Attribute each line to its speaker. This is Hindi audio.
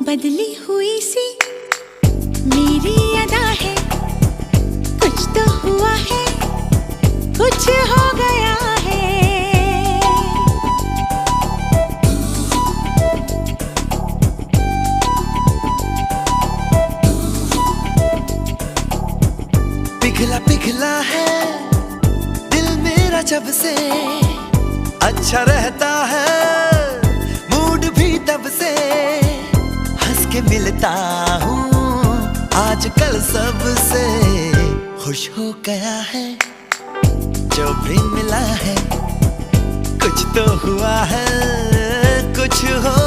Speaker 1: बदली हुई सी मेरी अदा है, कुछ तो हुआ है, कुछ हो गया है।
Speaker 2: पिघला पिघला है दिल मेरा जब से, अच्छा रहता है मूड भी तब से। हंस के मिलता हूँ आजकल सबसे, खुश हो गया है जो भी मिला है, कुछ तो हुआ है, कुछ हो